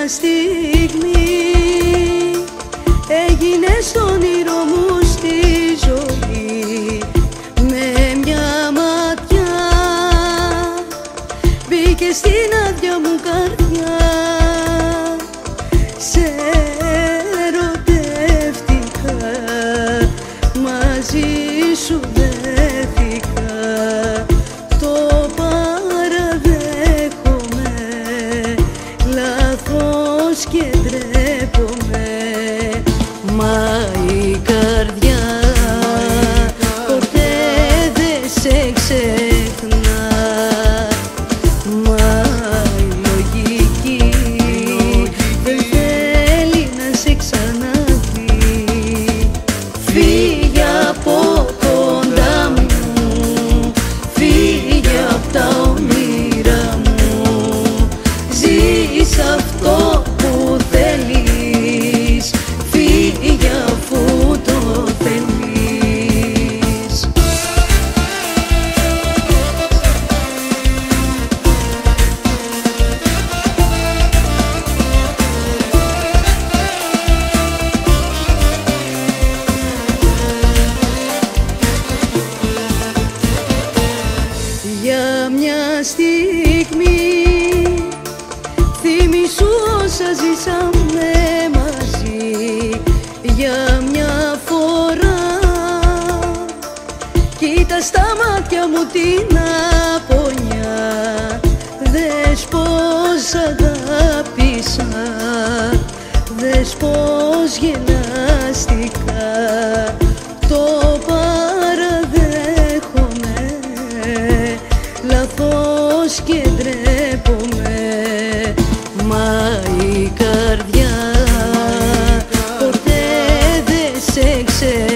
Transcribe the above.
Στιγμή έγινες το όνειρό μου στη ζωή. Με μια ματιά μπήκες στην άδεια μου καρδιά. Σε ερωτεύτηκα, μαζί σου δέθηκα. Το παραδέχομαι, λάθος και ντρέπομαι. Μα η καρδιά ποτέ δεν σε ξεχνά. Μα η λογική δεν θέλει να σε ξαναδεί. Φύγε από κοντά μου, φύγε από τα όνειρα μου. Ζήσε αυτό που θέλεις, φύγε αφού το θέλεις. Για μια στιγμή θυμήσου όσα ζήσαμε μαζί. Για μια φορά κοίτα στα μάτια μου την απονιά. Δες πως αγάπησα, δες πως γελάστηκα. Το παραδέχομαι, λάθος και ντρέπομαι. Μα η καρδιά ποτέ δεν σε ξέρει.